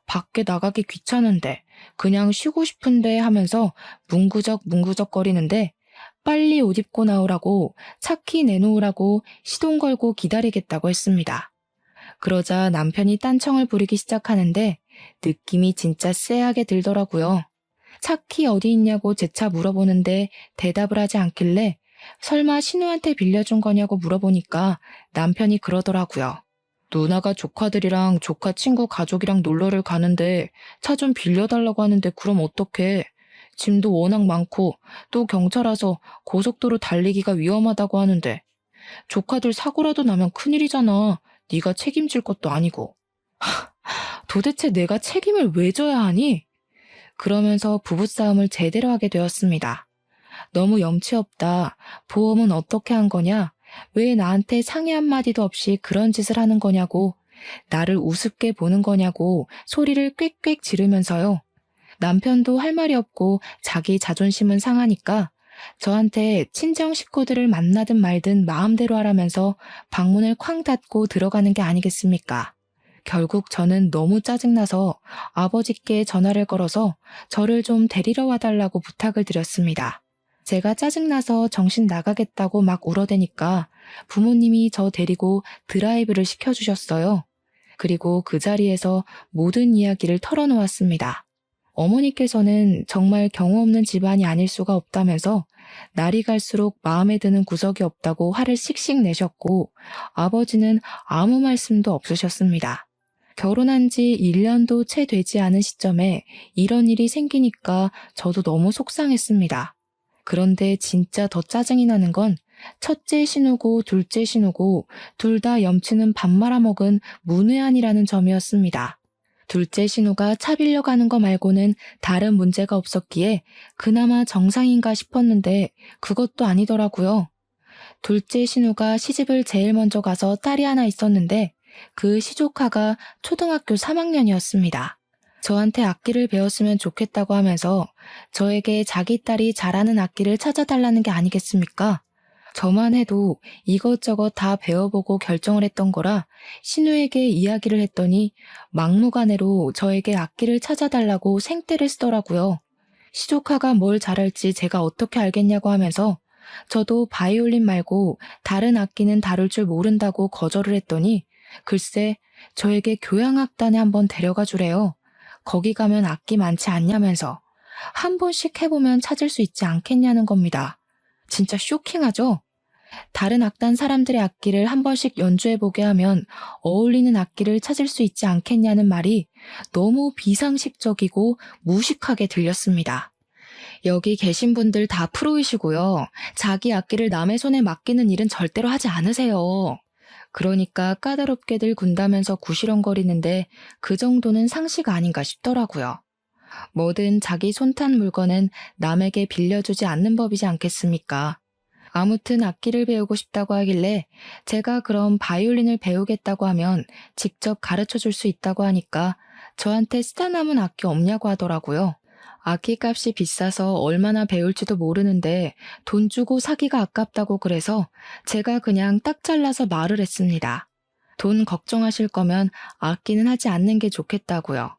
밖에 나가기 귀찮은데 그냥 쉬고 싶은데 하면서 문구적 거리는데 빨리 옷 입고 나오라고 차키 내놓으라고 시동 걸고 기다리겠다고 했습니다. 그러자 남편이 딴청을 부리기 시작하는데 느낌이 진짜 쎄하게 들더라고요. 차키 어디 있냐고 재차 물어보는데 대답을 하지 않길래 설마 신우한테 빌려준 거냐고 물어보니까 남편이 그러더라고요. 누나가 조카들이랑 조카 친구 가족이랑 놀러를 가는데 차 좀 빌려달라고 하는데 그럼 어떡해. 짐도 워낙 많고 또 경차라서 고속도로 달리기가 위험하다고 하는데 조카들 사고라도 나면 큰일이잖아. 네가 책임질 것도 아니고. 도대체 내가 책임을 왜 져야 하니? 그러면서 부부싸움을 제대로 하게 되었습니다. 너무 염치 없다. 보험은 어떻게 한 거냐? 왜 나한테 상의 한마디도 없이 그런 짓을 하는 거냐고, 나를 우습게 보는 거냐고 소리를 꽥꽥 지르면서요. 남편도 할 말이 없고 자기 자존심은 상하니까 저한테 친정 식구들을 만나든 말든 마음대로 하라면서 방문을 쾅 닫고 들어가는 게 아니겠습니까? 결국 저는 너무 짜증나서 아버지께 전화를 걸어서 저를 좀 데리러 와달라고 부탁을 드렸습니다. 제가 짜증나서 정신 나가겠다고 막 울어대니까 부모님이 저 데리고 드라이브를 시켜주셨어요. 그리고 그 자리에서 모든 이야기를 털어놓았습니다. 어머니께서는 정말 경우 없는 집안이 아닐 수가 없다면서 날이 갈수록 마음에 드는 구석이 없다고 화를 씩씩 내셨고 아버지는 아무 말씀도 없으셨습니다. 결혼한 지 1년도 채 되지 않은 시점에 이런 일이 생기니까 저도 너무 속상했습니다. 그런데 진짜 더 짜증이 나는 건 첫째 신우고 둘째 신우고 둘 다 염치는 밥 말아먹은 문외한이라는 점이었습니다. 둘째 신우가 차 빌려가는 거 말고는 다른 문제가 없었기에 그나마 정상인가 싶었는데 그것도 아니더라고요. 둘째 신우가 시집을 제일 먼저 가서 딸이 하나 있었는데 그 시조카가 초등학교 3학년이었습니다. 저한테 악기를 배웠으면 좋겠다고 하면서 저에게 자기 딸이 잘하는 악기를 찾아달라는 게 아니겠습니까? 저만 해도 이것저것 다 배워보고 결정을 했던 거라 신우에게 이야기를 했더니 막무가내로 저에게 악기를 찾아달라고 생떼를 쓰더라고요. 시조카가 뭘 잘할지 제가 어떻게 알겠냐고 하면서 저도 바이올린 말고 다른 악기는 다룰 줄 모른다고 거절을 했더니 글쎄 저에게 교향악단에 한번 데려가 주래요. 거기 가면 악기 많지 않냐면서 한 번씩 해보면 찾을 수 있지 않겠냐는 겁니다. 진짜 쇼킹하죠? 다른 악단 사람들의 악기를 한 번씩 연주해보게 하면 어울리는 악기를 찾을 수 있지 않겠냐는 말이 너무 비상식적이고 무식하게 들렸습니다. 여기 계신 분들 다 프로이시고요. 자기 악기를 남의 손에 맡기는 일은 절대로 하지 않으세요. 그러니까 까다롭게들 군다면서 구시렁거리는데 그 정도는 상식 아닌가 싶더라고요. 뭐든 자기 손탄 물건은 남에게 빌려주지 않는 법이지 않겠습니까? 아무튼 악기를 배우고 싶다고 하길래 제가 그럼 바이올린을 배우겠다고 하면 직접 가르쳐 줄 수 있다고 하니까 저한테 쓰다 남은 악기 없냐고 하더라고요. 악기값이 비싸서 얼마나 배울지도 모르는데 돈 주고 사기가 아깝다고 그래서 제가 그냥 딱 잘라서 말을 했습니다. 돈 걱정하실 거면 악기는 하지 않는 게 좋겠다고요.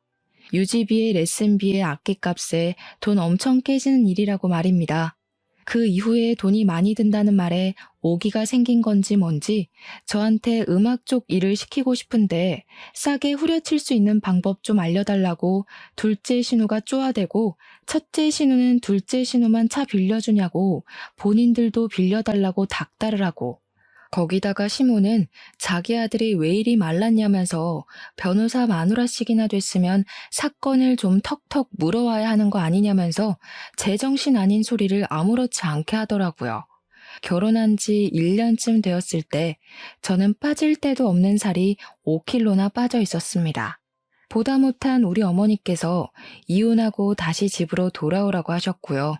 유지비에 레슨비에 악기값에 돈 엄청 깨지는 일이라고 말입니다. 그 이후에 돈이 많이 든다는 말에 오기가 생긴 건지 뭔지 저한테 음악 쪽 일을 시키고 싶은데 싸게 후려칠 수 있는 방법 좀 알려달라고 둘째 신우가 쪼아대고 첫째 신우는 둘째 신우만 차 빌려주냐고 본인들도 빌려달라고 닥달을 하고 거기다가 시모는 자기 아들이 왜 이리 말랐냐면서 변호사 마누라씩이나 됐으면 사건을 좀 턱턱 물어와야 하는 거 아니냐면서 제정신 아닌 소리를 아무렇지 않게 하더라고요. 결혼한 지 1년쯤 되었을 때 저는 빠질 데도 없는 살이 5kg나 빠져 있었습니다. 보다 못한 우리 어머니께서 이혼하고 다시 집으로 돌아오라고 하셨고요.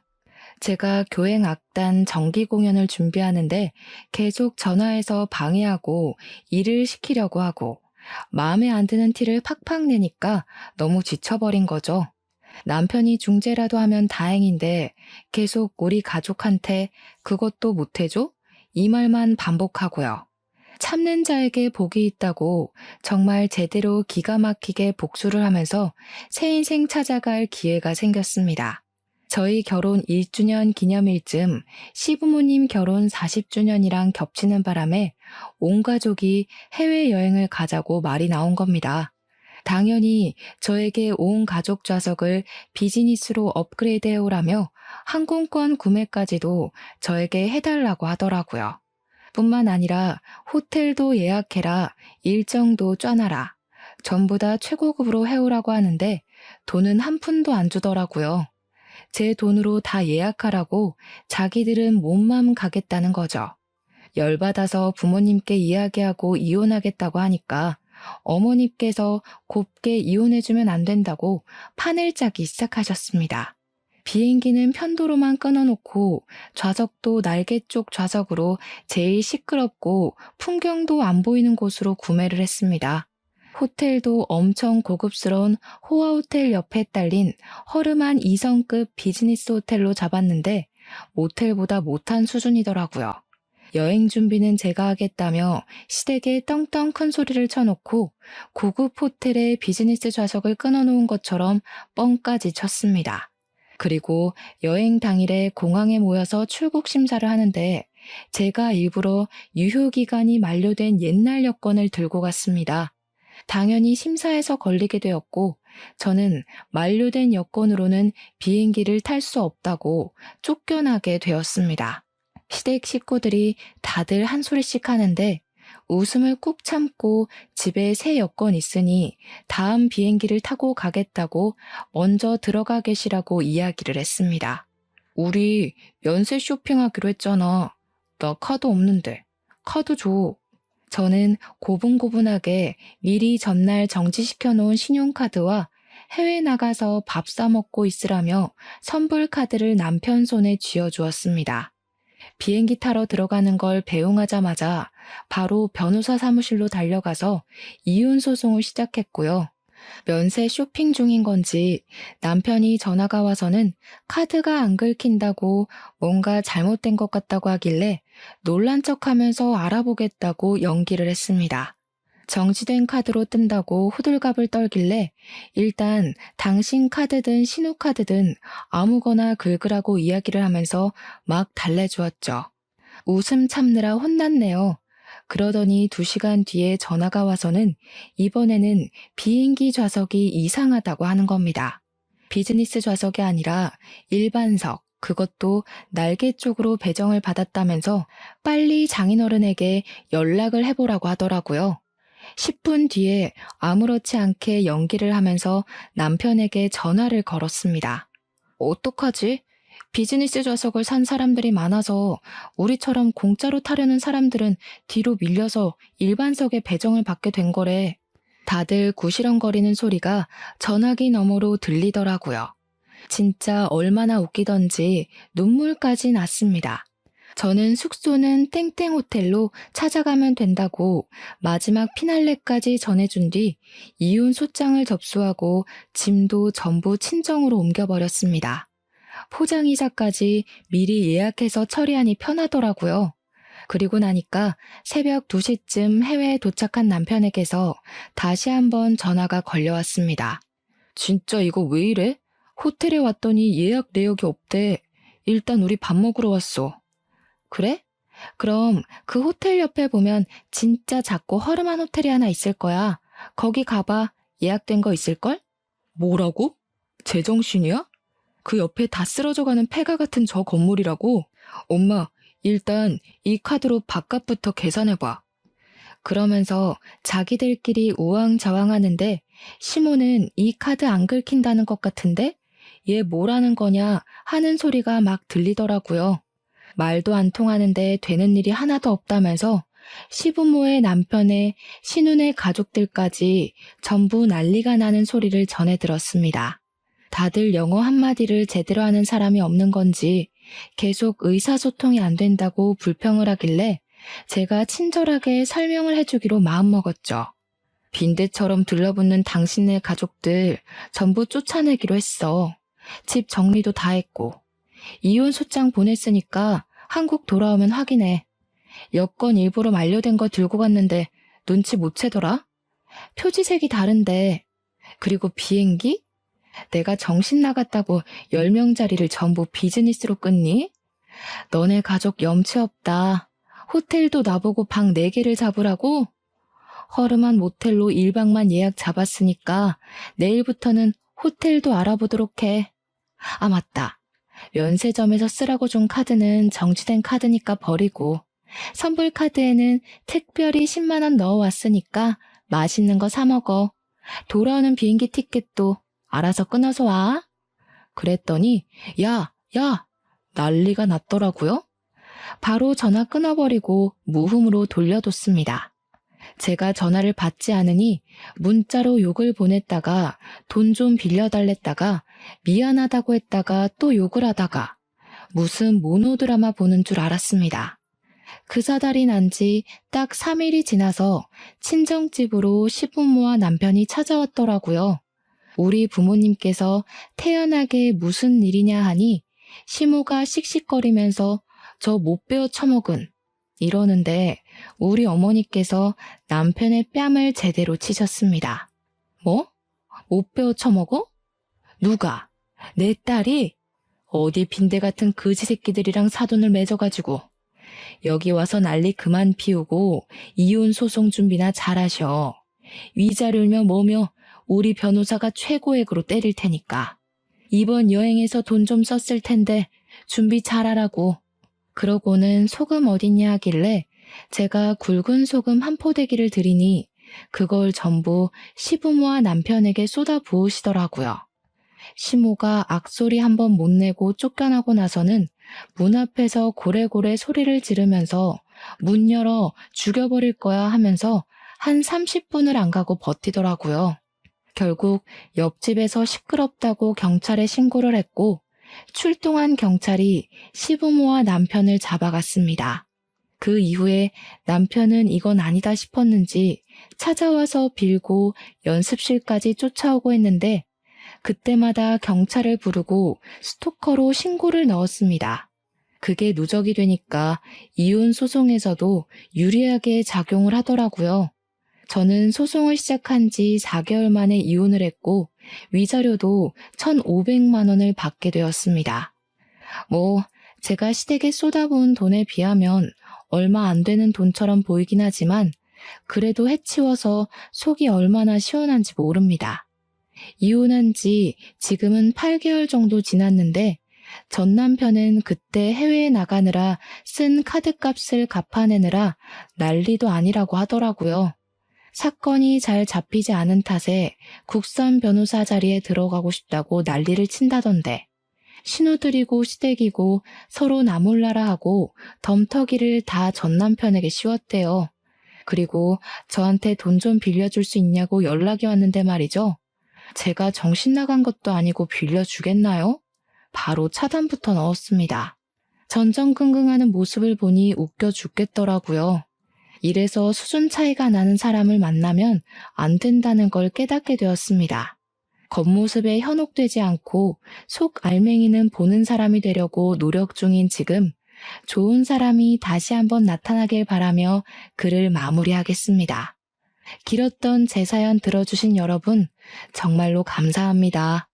제가 교행 악단 정기 공연을 준비하는데 계속 전화해서 방해하고 일을 시키려고 하고 마음에 안 드는 티를 팍팍 내니까 너무 지쳐버린 거죠. 남편이 중재라도 하면 다행인데 계속 우리 가족한테 그것도 못해줘? 이 말만 반복하고요. 참는 자에게 복이 있다고 정말 제대로 기가 막히게 복수를 하면서 새 인생 찾아갈 기회가 생겼습니다. 저희 결혼 1주년 기념일쯤 시부모님 결혼 40주년이랑 겹치는 바람에 온 가족이 해외여행을 가자고 말이 나온 겁니다. 당연히 저에게 온 가족 좌석을 비즈니스로 업그레이드 해오라며 항공권 구매까지도 저에게 해달라고 하더라고요. 뿐만 아니라 호텔도 예약해라, 일정도 짜놔라. 전부 다 최고급으로 해오라고 하는데 돈은 한 푼도 안 주더라고요. 제 돈으로 다 예약하라고 자기들은 몸만 가겠다는 거죠. 열받아서 부모님께 이야기하고 이혼하겠다고 하니까 어머니께서 곱게 이혼해주면 안 된다고 판을 짜기 시작하셨습니다. 비행기는 편도로만 끊어놓고 좌석도 날개 쪽 좌석으로 제일 시끄럽고 풍경도 안 보이는 곳으로 구매를 했습니다. 호텔도 엄청 고급스러운 호화호텔 옆에 딸린 허름한 2성급 비즈니스 호텔로 잡았는데 모텔보다 못한 수준이더라고요. 여행 준비는 제가 하겠다며 시댁에 떵떵 큰 소리를 쳐놓고 고급 호텔에 비즈니스 좌석을 끊어놓은 것처럼 뻥까지 쳤습니다. 그리고 여행 당일에 공항에 모여서 출국 심사를 하는데 제가 일부러 유효기간이 만료된 옛날 여권을 들고 갔습니다. 당연히 심사에서 걸리게 되었고 저는 만료된 여권으로는 비행기를 탈 수 없다고 쫓겨나게 되었습니다. 시댁 식구들이 다들 한 소리씩 하는데 웃음을 꾹 참고 집에 새 여권 있으니 다음 비행기를 타고 가겠다고 먼저 들어가 계시라고 이야기를 했습니다. 우리 면세 쇼핑하기로 했잖아. 나 카드 없는데. 카드 줘. 저는 고분고분하게 미리 전날 정지시켜 놓은 신용카드와 해외 나가서 밥 사 먹고 있으라며 선불 카드를 남편 손에 쥐어주었습니다. 비행기 타러 들어가는 걸 배웅하자마자 바로 변호사 사무실로 달려가서 이혼 소송을 시작했고요. 면세 쇼핑 중인 건지 남편이 전화가 와서는 카드가 안 긁힌다고 뭔가 잘못된 것 같다고 하길래 놀란 척하면서 알아보겠다고 연기를 했습니다. 정지된 카드로 뜬다고 호들갑을 떨길래 일단 당신 카드든 신호카드든 아무거나 긁으라고 이야기를 하면서 막 달래주었죠. 웃음 참느라 혼났네요. 그러더니 2시간 뒤에 전화가 와서는 이번에는 비행기 좌석이 이상하다고 하는 겁니다. 비즈니스 좌석이 아니라 일반석, 그것도 날개 쪽으로 배정을 받았다면서 빨리 장인어른에게 연락을 해보라고 하더라고요. 10분 뒤에 아무렇지 않게 연기를 하면서 남편에게 전화를 걸었습니다. 어떡하지? 비즈니스 좌석을 산 사람들이 많아서 우리처럼 공짜로 타려는 사람들은 뒤로 밀려서 일반석에 배정을 받게 된 거래. 다들 구시렁거리는 소리가 전화기 너머로 들리더라고요. 진짜 얼마나 웃기던지 눈물까지 났습니다. 저는 숙소는 땡땡 호텔로 찾아가면 된다고 마지막 피날레까지 전해준 뒤 이혼 소장을 접수하고 짐도 전부 친정으로 옮겨버렸습니다. 포장이자까지 미리 예약해서 처리하니 편하더라고요. 그리고 나니까 새벽 2시쯤 해외에 도착한 남편에게서 다시 한번 전화가 걸려왔습니다. 진짜 이거 왜 이래? 호텔에 왔더니 예약 내역이 없대. 일단 우리 밥 먹으러 왔어. 그래? 그럼 그 호텔 옆에 보면 진짜 작고 허름한 호텔이 하나 있을 거야. 거기 가봐. 예약된 거 있을걸? 뭐라고? 제정신이야? 그 옆에 다 쓰러져가는 폐가 같은 저 건물이라고? 엄마, 일단 이 카드로 밥값부터 계산해봐. 그러면서 자기들끼리 우왕좌왕하는데 시모는 이 카드 안 긁힌다는 것 같은데 얘 뭐라는 거냐 하는 소리가 막 들리더라고요. 말도 안 통하는데 되는 일이 하나도 없다면서 시부모의 남편의 신혼의 가족들까지 전부 난리가 나는 소리를 전해 들었습니다. 다들 영어 한마디를 제대로 하는 사람이 없는 건지 계속 의사소통이 안 된다고 불평을 하길래 제가 친절하게 설명을 해주기로 마음먹었죠. 빈대처럼 들러붙는 당신네 가족들 전부 쫓아내기로 했어. 집 정리도 다 했고. 이혼 소장 보냈으니까 한국 돌아오면 확인해. 여권 일부러 만료된 거 들고 갔는데 눈치 못 채더라? 표지색이 다른데. 그리고 비행기? 내가 정신 나갔다고 10명짜리를 전부 비즈니스로 끊니? 너네 가족 염치 없다. 호텔도 나보고 방 4개를 잡으라고? 허름한 모텔로 1박만 예약 잡았으니까 내일부터는 호텔도 알아보도록 해. 아, 맞다. 면세점에서 쓰라고 준 카드는 정지된 카드니까 버리고 선불 카드에는 특별히 10만 원 넣어왔으니까 맛있는 거 사 먹어. 돌아오는 비행기 티켓도 알아서 끊어서 와. 그랬더니 야, 난리가 났더라고요. 바로 전화 끊어버리고 무음으로 돌려뒀습니다. 제가 전화를 받지 않으니 문자로 욕을 보냈다가 돈 좀 빌려달랬다가 미안하다고 했다가 또 욕을 하다가 무슨 모노드라마 보는 줄 알았습니다. 그 사달이 난 지 딱 3일이 지나서 친정집으로 시부모와 남편이 찾아왔더라고요. 우리 부모님께서 태연하게 무슨 일이냐 하니 시모가 씩씩거리면서 저 못 배워 처먹은 이러는데 우리 어머니께서 남편의 뺨을 제대로 치셨습니다. 뭐? 못 배워 처먹어? 누가? 내 딸이? 어디 빈대 같은 거지 새끼들이랑 사돈을 맺어가지고 여기 와서 난리 그만 피우고 이혼 소송 준비나 잘하셔. 위자료며 뭐며 우리 변호사가 최고액으로 때릴 테니까. 이번 여행에서 돈 좀 썼을 텐데 준비 잘하라고. 그러고는 소금 어딨냐 하길래 제가 굵은 소금 한 포대기를 드리니 그걸 전부 시부모와 남편에게 쏟아 부으시더라고요. 시모가 악소리 한번 못 내고 쫓겨나고 나서는 문 앞에서 고래고래 소리를 지르면서 문 열어 죽여버릴 거야 하면서 한 30분을 안 가고 버티더라고요. 결국 옆집에서 시끄럽다고 경찰에 신고를 했고 출동한 경찰이 시부모와 남편을 잡아갔습니다. 그 이후에 남편은 이건 아니다 싶었는지 찾아와서 빌고 연습실까지 쫓아오고 했는데 그때마다 경찰을 부르고 스토커로 신고를 넣었습니다. 그게 누적이 되니까 이혼 소송에서도 유리하게 작용을 하더라고요. 저는 소송을 시작한 지 4개월 만에 이혼을 했고 위자료도 1,500만 원을 받게 되었습니다. 제가 시댁에 쏟아부은 돈에 비하면 얼마 안 되는 돈처럼 보이긴 하지만 그래도 해치워서 속이 얼마나 시원한지 모릅니다. 이혼한 지 지금은 8개월 정도 지났는데 전 남편은 그때 해외에 나가느라 쓴 카드값을 갚아내느라 난리도 아니라고 하더라고요. 사건이 잘 잡히지 않은 탓에 국선 변호사 자리에 들어가고 싶다고 난리를 친다던데 신우들이고 시댁이고 서로 나몰라라 하고 덤터기를 다 전 남편에게 씌웠대요. 그리고 저한테 돈 좀 빌려줄 수 있냐고 연락이 왔는데 말이죠. 제가 정신 나간 것도 아니고 빌려주겠나요? 바로 차단부터 넣었습니다. 전전긍긍하는 모습을 보니 웃겨 죽겠더라고요. 이래서 수준 차이가 나는 사람을 만나면 안 된다는 걸 깨닫게 되었습니다. 겉모습에 현혹되지 않고 속 알맹이는 보는 사람이 되려고 노력 중인 지금 좋은 사람이 다시 한번 나타나길 바라며 글을 마무리하겠습니다. 길었던 제 사연 들어주신 여러분 정말로 감사합니다.